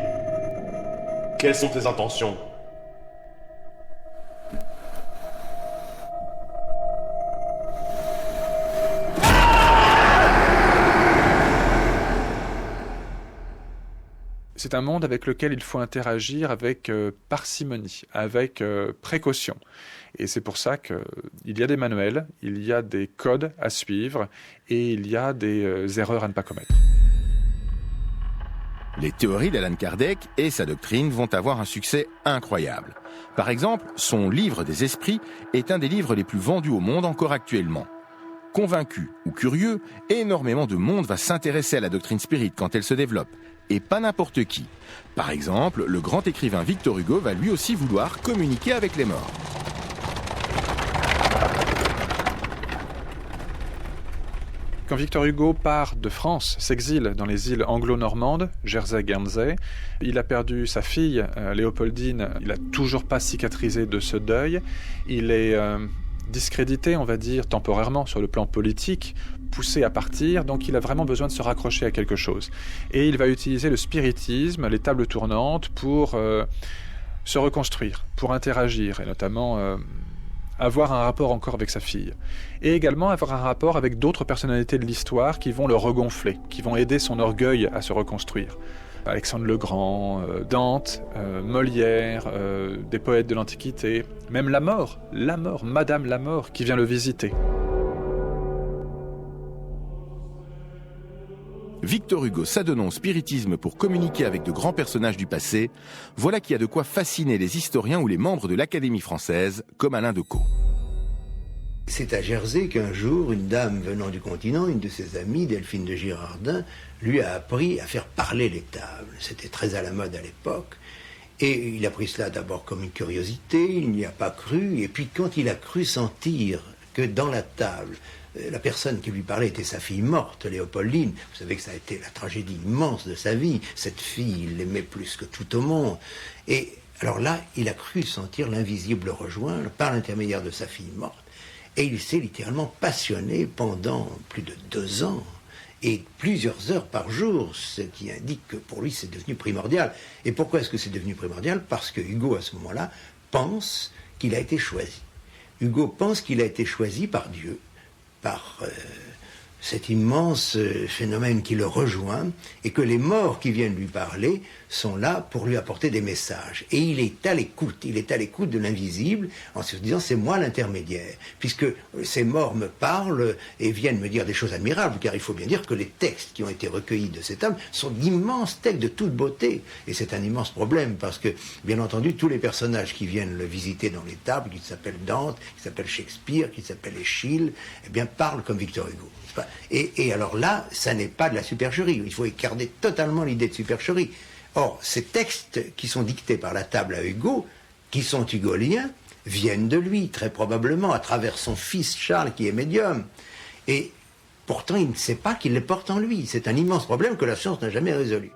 quelles sont tes intentions ? C'est un monde avec lequel il faut interagir avec parcimonie, avec précaution. Et c'est pour ça qu'il y a des manuels, il y a des codes à suivre et il y a des erreurs à ne pas commettre. Les théories d'Allan Kardec et sa doctrine vont avoir un succès incroyable. Par exemple, son livre des esprits est un des livres les plus vendus au monde encore actuellement. Convaincu ou curieux, énormément de monde va s'intéresser à la doctrine spirit quand elle se développe. Et pas n'importe qui. Par exemple, le grand écrivain Victor Hugo va lui aussi vouloir communiquer avec les morts. Quand Victor Hugo part de France, s'exile dans les îles anglo-normandes, Jersey, Guernsey, il a perdu sa fille, Léopoldine. Il n'a toujours pas cicatrisé de ce deuil. Il est discrédité, on va dire, temporairement sur le plan politique, poussé à partir, donc il a vraiment besoin de se raccrocher à quelque chose. Et il va utiliser le spiritisme, les tables tournantes, pour se reconstruire, pour interagir, et notamment avoir un rapport encore avec sa fille. Et également avoir un rapport avec d'autres personnalités de l'histoire qui vont le regonfler, qui vont aider son orgueil à se reconstruire. Alexandre le Grand, Dante, Molière, des poètes de l'Antiquité, même la mort, Madame la mort, qui vient le visiter. Victor Hugo s'adonnant au spiritisme pour communiquer avec de grands personnages du passé, voilà qui a de quoi fasciner les historiens ou les membres de l'Académie française, comme Alain Decaux. C'est à Jersey qu'un jour, une dame venant du continent, une de ses amies, Delphine de Girardin, lui a appris à faire parler les tables. C'était très à la mode à l'époque. Et il a pris cela d'abord comme une curiosité, il n'y a pas cru. Et puis quand il a cru sentir que dans la table, la personne qui lui parlait était sa fille morte, Léopoldine. Vous savez que ça a été la tragédie immense de sa vie. Cette fille, il l'aimait plus que tout au monde. Et alors là, il a cru sentir l'invisible le rejoindre par l'intermédiaire de sa fille morte. Et il s'est littéralement passionné pendant plus de 2 ans. Et plusieurs heures par jour, ce qui indique que pour lui c'est devenu primordial. Et pourquoi est-ce que c'est devenu primordial? Parce que Hugo, à ce moment-là, pense qu'il a été choisi. Hugo pense qu'il a été choisi par Dieu, par cet immense phénomène qui le rejoint, et que les morts qui viennent lui parler sont là pour lui apporter des messages. Et il est à l'écoute de l'invisible, en se disant c'est moi l'intermédiaire, puisque ces morts me parlent et viennent me dire des choses admirables, car il faut bien dire que les textes qui ont été recueillis de cet homme sont d'immenses textes de toute beauté. Et c'est un immense problème, parce que, bien entendu, tous les personnages qui viennent le visiter dans les tables, qui s'appellent Dante, qui s'appellent Shakespeare, qui s'appellent Eschyle, eh bien, parlent comme Victor Hugo. Et alors là, ça n'est pas de la supercherie. Il faut écarter totalement l'idée de supercherie. Or, ces textes qui sont dictés par la table à Hugo, qui sont hugoliens, viennent de lui, très probablement, à travers son fils Charles, qui est médium. Et pourtant, il ne sait pas qu'il les porte en lui. C'est un immense problème que la science n'a jamais résolu.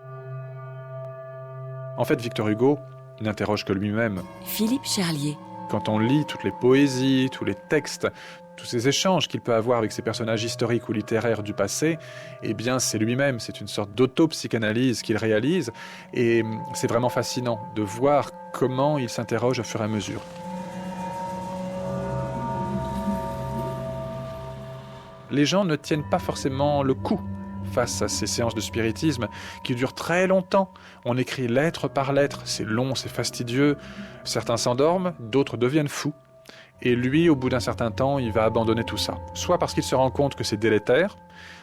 En fait, Victor Hugo n'interroge que lui-même. Philippe Charlier. Quand on lit toutes les poésies, tous les textes, tous ces échanges qu'il peut avoir avec ces personnages historiques ou littéraires du passé, eh bien c'est lui-même, c'est une sorte d'auto-psychanalyse qu'il réalise, et c'est vraiment fascinant de voir comment il s'interroge au fur et à mesure. Les gens ne tiennent pas forcément le coup face à ces séances de spiritisme qui durent très longtemps. On écrit lettre par lettre, c'est long, c'est fastidieux. Certains s'endorment, d'autres deviennent fous. Et lui, au bout d'un certain temps, il va abandonner tout ça. Soit parce qu'il se rend compte que c'est délétère,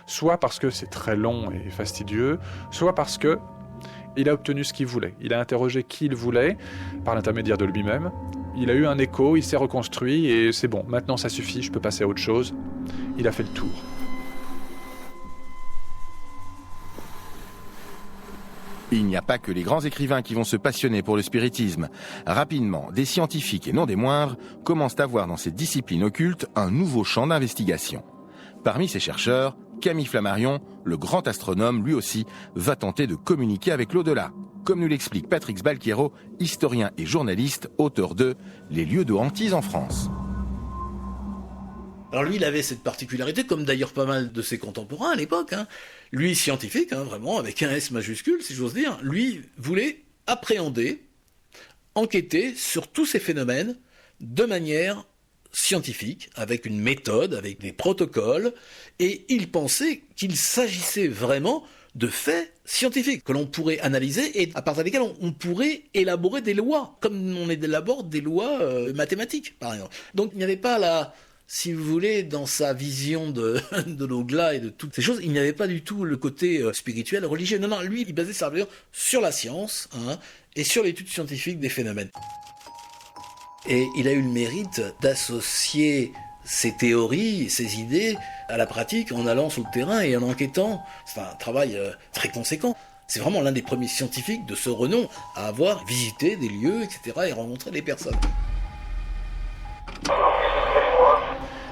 soit parce que c'est très long et fastidieux, soit parce que il a obtenu ce qu'il voulait. Il a interrogé qui il voulait, par l'intermédiaire de lui-même. Il a eu un écho, il s'est reconstruit, et c'est bon, maintenant ça suffit, je peux passer à autre chose. Il a fait le tour. Il n'y a pas que les grands écrivains qui vont se passionner pour le spiritisme. Rapidement, des scientifiques, et non des moindres, commencent à voir dans cette discipline occulte un nouveau champ d'investigation. Parmi ces chercheurs, Camille Flammarion, le grand astronome, lui aussi, va tenter de communiquer avec l'au-delà. Comme nous l'explique Patrick Sbalquiero, historien et journaliste, auteur de « Les lieux de hantise en France ». Alors lui, il avait cette particularité, comme d'ailleurs pas mal de ses contemporains à l'époque. Lui, scientifique, vraiment, avec un S majuscule, si j'ose dire, lui voulait appréhender, enquêter sur tous ces phénomènes de manière scientifique, avec une méthode, avec des protocoles, et il pensait qu'il s'agissait vraiment de faits scientifiques que l'on pourrait analyser et à partir desquels on pourrait élaborer des lois, comme on élabore des lois mathématiques, par exemple. Donc il n'y avait pas si vous voulez, dans sa vision de l'au-delà et de toutes ces choses, il n'y avait pas du tout le côté spirituel, religieux. Non, lui, il basait sa valeur sur la science et sur l'étude scientifique des phénomènes. Et il a eu le mérite d'associer ses théories, ses idées à la pratique en allant sur le terrain et en enquêtant. C'est un travail très conséquent. C'est vraiment l'un des premiers scientifiques de ce renom à avoir visité des lieux, etc. et rencontré des personnes.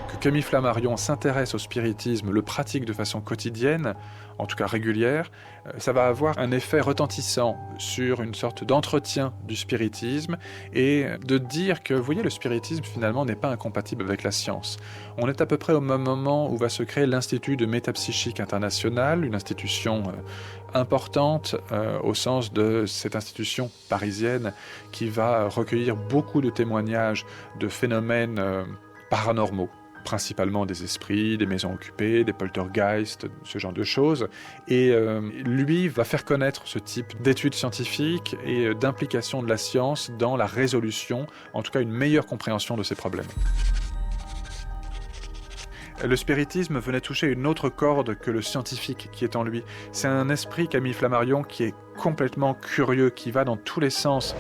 Que Camille Flammarion s'intéresse au spiritisme, le pratique de façon quotidienne, en tout cas régulière, ça va avoir un effet retentissant sur une sorte d'entretien du spiritisme et de dire que, vous voyez, le spiritisme finalement n'est pas incompatible avec la science. On est à peu près au même moment où va se créer l'Institut de métapsychique international, une institution importante au sens de cette institution parisienne qui va recueillir beaucoup de témoignages de phénomènes paranormaux, principalement des esprits, des maisons occupées, des poltergeists, ce genre de choses. Et lui va faire connaître ce type d'études scientifiques et d'implication de la science dans la résolution, en tout cas une meilleure compréhension de ces problèmes. Le spiritisme venait toucher une autre corde que le scientifique qui est en lui. C'est un esprit, Camille Flammarion, qui est complètement curieux, qui va dans tous les sens.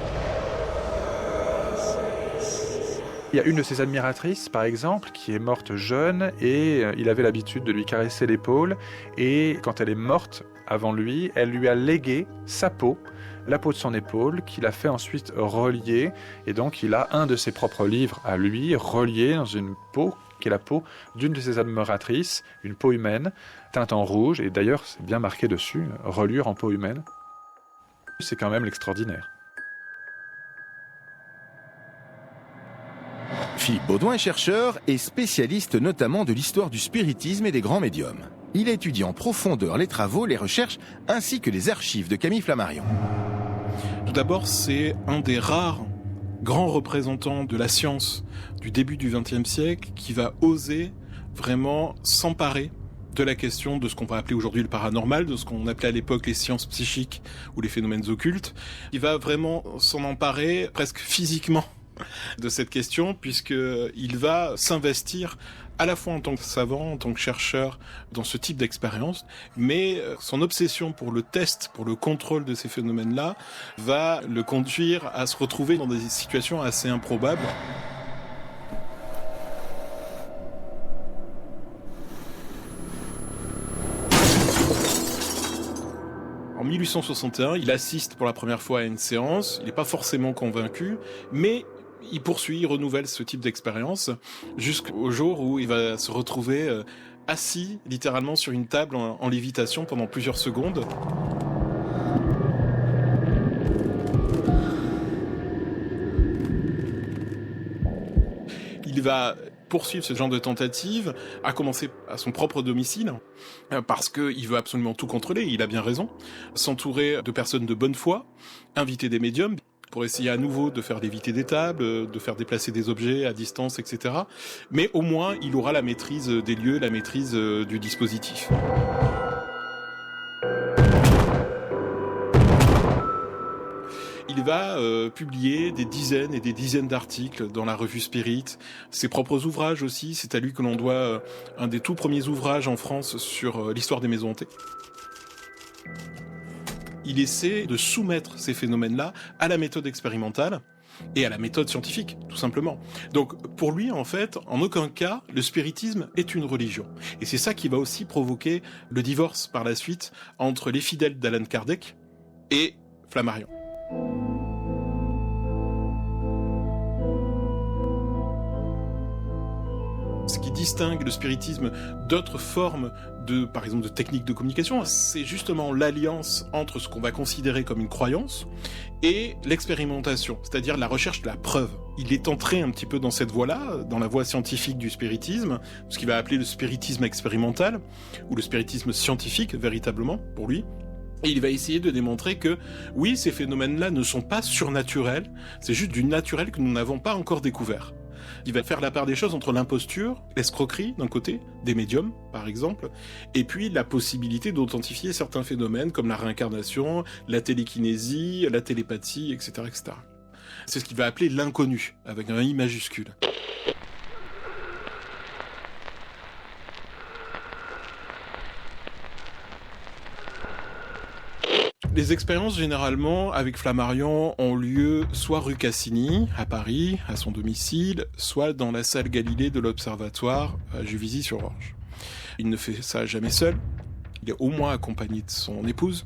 Il y a une de ses admiratrices, par exemple, qui est morte jeune et il avait l'habitude de lui caresser l'épaule. Et quand elle est morte, avant lui, elle lui a légué sa peau, la peau de son épaule, qu'il a fait ensuite relier. Et donc, il a un de ses propres livres à lui, relié dans une peau qui est la peau d'une de ses admiratrices, une peau humaine, teinte en rouge. Et d'ailleurs, c'est bien marqué dessus, reliure en peau humaine. C'est quand même l'extraordinaire. Philippe Baudouin est chercheur et spécialiste notamment de l'histoire du spiritisme et des grands médiums. Il étudie en profondeur les travaux, les recherches ainsi que les archives de Camille Flammarion. Tout d'abord, c'est un des rares grands représentants de la science du début du XXe siècle qui va oser vraiment s'emparer de la question de ce qu'on va appeler aujourd'hui le paranormal, de ce qu'on appelait à l'époque les sciences psychiques ou les phénomènes occultes. Il va vraiment s'en emparer presque physiquement de cette question, puisqu'il va s'investir à la fois en tant que savant, en tant que chercheur dans ce type d'expérience, mais son obsession pour le test, pour le contrôle de ces phénomènes-là, va le conduire à se retrouver dans des situations assez improbables. En 1861, il assiste pour la première fois à une séance, il n'est pas forcément convaincu, mais il poursuit, il renouvelle ce type d'expérience jusqu'au jour où il va se retrouver assis littéralement sur une table en lévitation pendant plusieurs secondes. Il va poursuivre ce genre de tentative, à commencer à son propre domicile, parce qu'il veut absolument tout contrôler, il a bien raison, s'entourer de personnes de bonne foi, inviter des médiums, pour essayer à nouveau de faire léviter des tables, de faire déplacer des objets à distance, etc. Mais au moins, il aura la maîtrise des lieux, la maîtrise du dispositif. Il va publier des dizaines et des dizaines d'articles dans la revue Spirit, ses propres ouvrages aussi. C'est à lui que l'on doit un des tout premiers ouvrages en France sur l'histoire des maisons hantées. Il essaie de soumettre ces phénomènes-là à la méthode expérimentale et à la méthode scientifique, tout simplement. Donc, pour lui, en fait, en aucun cas, le spiritisme est une religion. Et c'est ça qui va aussi provoquer le divorce par la suite entre les fidèles d'Allan Kardec et Flammarion. Ce qui distingue le spiritisme d'autres formes par exemple, de techniques de communication, c'est justement l'alliance entre ce qu'on va considérer comme une croyance et l'expérimentation, c'est-à-dire la recherche de la preuve. Il est entré un petit peu dans cette voie-là, dans la voie scientifique du spiritisme, ce qu'il va appeler le spiritisme expérimental, ou le spiritisme scientifique, véritablement, pour lui. Et il va essayer de démontrer que, oui, ces phénomènes-là ne sont pas surnaturels, c'est juste du naturel que nous n'avons pas encore découvert. Il va faire la part des choses entre l'imposture, l'escroquerie d'un côté, des médiums par exemple, et puis la possibilité d'authentifier certains phénomènes comme la réincarnation, la télékinésie, la télépathie, etc., etc. C'est ce qu'il va appeler l'inconnu, avec un I majuscule. Les expériences, généralement, avec Flammarion, ont lieu soit rue Cassini, à Paris, à son domicile, soit dans la salle Galilée de l'Observatoire, à Juvisy-sur-Orge. Il ne fait ça jamais seul. Il est au moins accompagné de son épouse.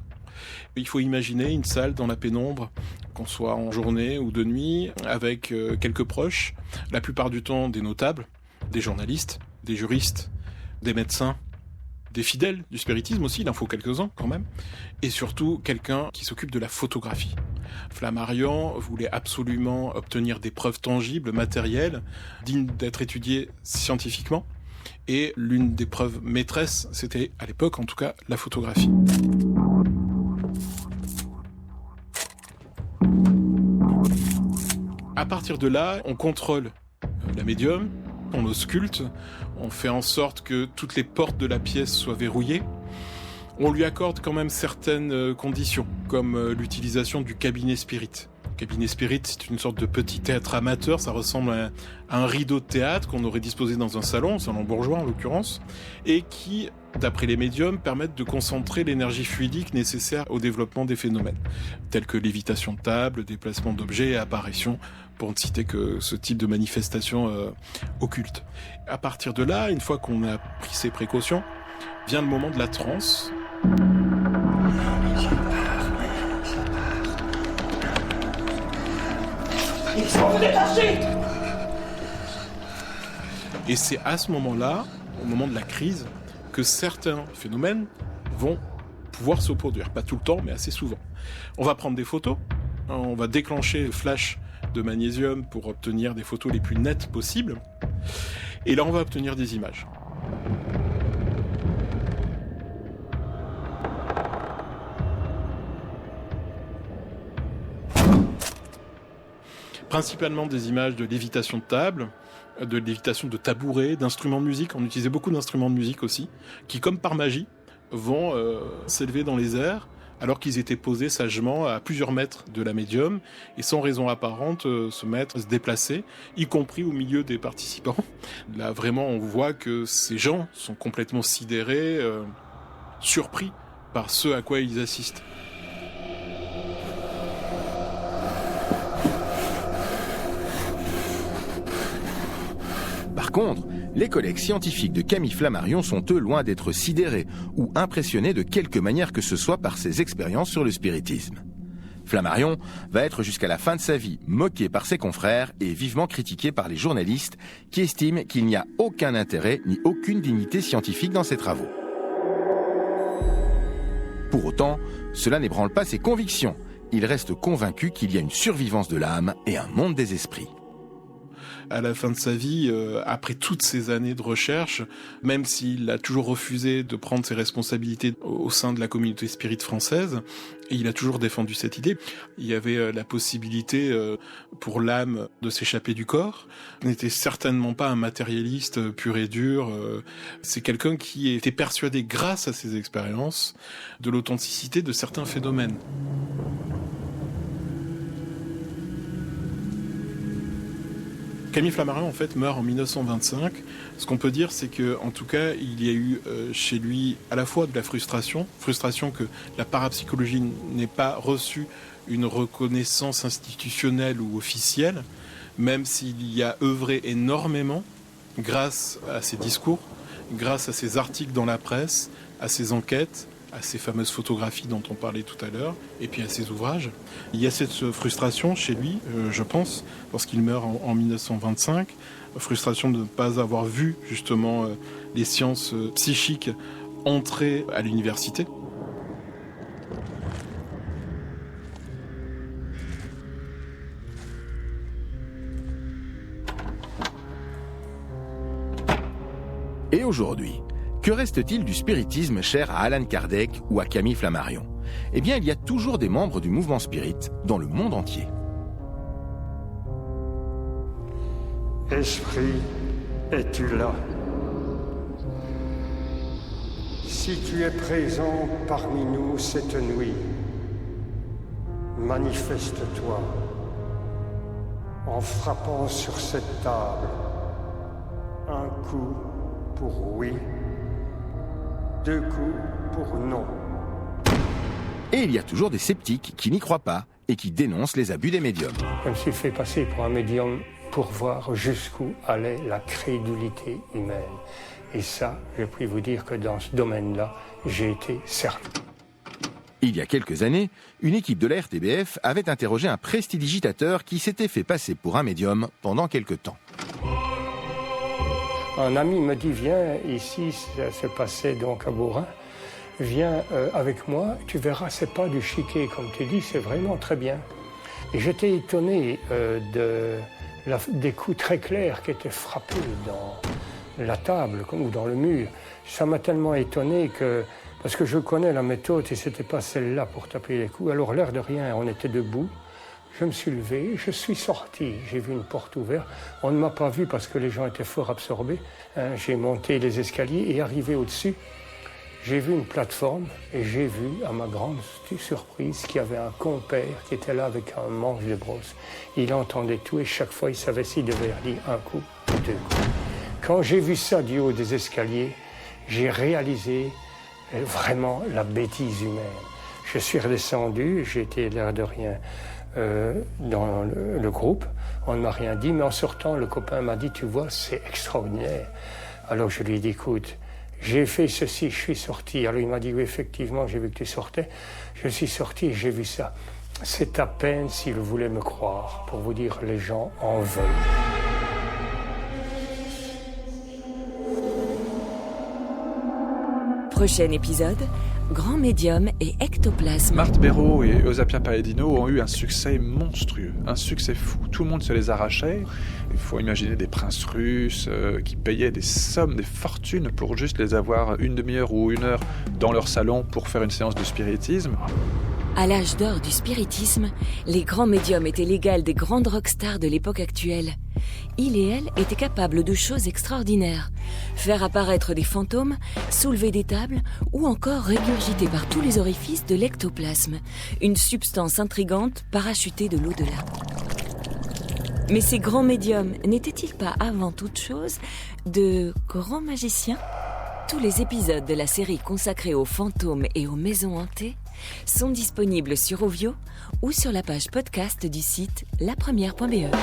Il faut imaginer une salle dans la pénombre, qu'on soit en journée ou de nuit, avec quelques proches, la plupart du temps des notables, des journalistes, des juristes, des médecins, des fidèles du spiritisme aussi, il en faut quelques-uns quand même, et surtout quelqu'un qui s'occupe de la photographie. Flammarion voulait absolument obtenir des preuves tangibles, matérielles, dignes d'être étudiées scientifiquement, et l'une des preuves maîtresses, c'était à l'époque en tout cas la photographie. À partir de là, on contrôle la médium, on l'ausculte, on fait en sorte que toutes les portes de la pièce soient verrouillées. On lui accorde quand même certaines conditions, comme l'utilisation du cabinet spirit. Le cabinet spirit, c'est une sorte de petit théâtre amateur, ça ressemble à un rideau de théâtre qu'on aurait disposé dans un salon bourgeois en l'occurrence, et qui, d'après les médiums, permettent de concentrer l'énergie fluidique nécessaire au développement des phénomènes, tels que lévitation de table, déplacement d'objets et apparition, pour ne citer que ce type de manifestation occulte. À partir de là, une fois qu'on a pris ses précautions, vient le moment de la transe. Il faut vous détacher! Et c'est à ce moment-là, au moment de la crise, que certains phénomènes vont pouvoir se produire. Pas tout le temps, mais assez souvent. On va prendre des photos, on va déclencher le flash de magnésium pour obtenir des photos les plus nettes possibles. Et là, on va obtenir des images. Principalement des images de lévitation de table, de lévitation de tabouret, d'instruments de musique. On utilisait beaucoup d'instruments de musique aussi, qui, comme par magie, vont s'élever dans les airs, alors qu'ils étaient posés sagement à plusieurs mètres de la médium, et sans raison apparente se déplacer, y compris au milieu des participants. Là, vraiment, on voit que ces gens sont complètement sidérés, surpris par ce à quoi ils assistent. Par contre, les collègues scientifiques de Camille Flammarion sont eux loin d'être sidérés ou impressionnés de quelque manière que ce soit par ses expériences sur le spiritisme. Flammarion va être jusqu'à la fin de sa vie moqué par ses confrères et vivement critiqué par les journalistes qui estiment qu'il n'y a aucun intérêt ni aucune dignité scientifique dans ses travaux. Pour autant, cela n'ébranle pas ses convictions. Il reste convaincu qu'il y a une survivance de l'âme et un monde des esprits. À la fin de sa vie, après toutes ces années de recherche, même s'il a toujours refusé de prendre ses responsabilités au sein de la communauté spirit française, et il a toujours défendu cette idée. Il y avait la possibilité pour l'âme de s'échapper du corps. Il n'était certainement pas un matérialiste pur et dur. C'est quelqu'un qui était persuadé, grâce à ses expériences, de l'authenticité de certains phénomènes. Camille Flammarion, en fait, meurt en 1925. Ce qu'on peut dire, c'est que, en tout cas, il y a eu chez lui à la fois de la frustration que la parapsychologie n'ait pas reçu une reconnaissance institutionnelle ou officielle, même s'il y a œuvré énormément grâce à ses discours, grâce à ses articles dans la presse, à ses enquêtes, à ces fameuses photographies dont on parlait tout à l'heure, et puis à ses ouvrages. Il y a cette frustration chez lui, je pense, lorsqu'il meurt en 1925, frustration de ne pas avoir vu justement les sciences psychiques entrer à l'université. Et aujourd'hui, que reste-t-il du spiritisme cher à Allan Kardec ou à Camille Flammarion? Eh bien, il y a toujours des membres du mouvement spirit dans le monde entier. Esprit, es-tu là? Si tu es présent parmi nous cette nuit, manifeste-toi en frappant sur cette table. Un coup pour oui, deux coups pour non. Et il y a toujours des sceptiques qui n'y croient pas et qui dénoncent les abus des médiums. Je me suis fait passer pour un médium pour voir jusqu'où allait la crédulité humaine. Et ça, je puis vous dire que dans ce domaine-là, j'ai été servi. Il y a quelques années, une équipe de la RTBF avait interrogé un prestidigitateur qui s'était fait passer pour un médium pendant quelque temps. Un ami me dit, viens ici, ça se passait donc à Beaurain, viens avec moi, tu verras, c'est pas du chiquet comme tu dis, c'est vraiment très bien. Et j'étais étonné des coups très clairs qui étaient frappés dans la table ou dans le mur. Ça m'a tellement étonné que, parce que je connais la méthode et c'était pas celle-là pour taper les coups. Alors l'air de rien, on était debout. Je me suis levé, je suis sorti. J'ai vu une porte ouverte. On ne m'a pas vu parce que les gens étaient fort absorbés. J'ai monté les escaliers et arrivé au-dessus, j'ai vu une plateforme et j'ai vu, à ma grande surprise, qu'il y avait un compère qui était là avec un manche de brosse. Il entendait tout et chaque fois, il savait s'il devait dire un coup ou deux coups. Quand j'ai vu ça du haut des escaliers, j'ai réalisé vraiment la bêtise humaine. Je suis redescendu, j'ai été l'air de rien dans le groupe. On ne m'a rien dit, mais en sortant, le copain m'a dit, tu vois, c'est extraordinaire. Alors je lui ai dit, écoute, j'ai fait ceci, je suis sorti. Alors il m'a dit, oui, effectivement, j'ai vu que tu sortais. Je suis sorti et j'ai vu ça. C'est à peine s'il voulait me croire. Pour vous dire, les gens en veulent. Prochain épisode, Grand Médium et Ectoplasme. Marthe Béraud et Eusapia Palladino ont eu un succès monstrueux, un succès fou. Tout le monde se les arrachait. Il faut imaginer des princes russes qui payaient des sommes, des fortunes pour juste les avoir une demi-heure ou une heure dans leur salon pour faire une séance de spiritisme. À l'âge d'or du spiritisme, les grands médiums étaient l'égal des grandes rockstars de l'époque actuelle. Il et elle étaient capables de choses extraordinaires. Faire apparaître des fantômes, soulever des tables ou encore régurgiter par tous les orifices de l'ectoplasme, une substance intrigante parachutée de l'au-delà. Mais ces grands médiums n'étaient-ils pas avant toute chose de grands magiciens ? Tous les épisodes de la série consacrée aux fantômes et aux maisons hantées sont disponibles sur Ovio ou sur la page podcast du site lapremière.be.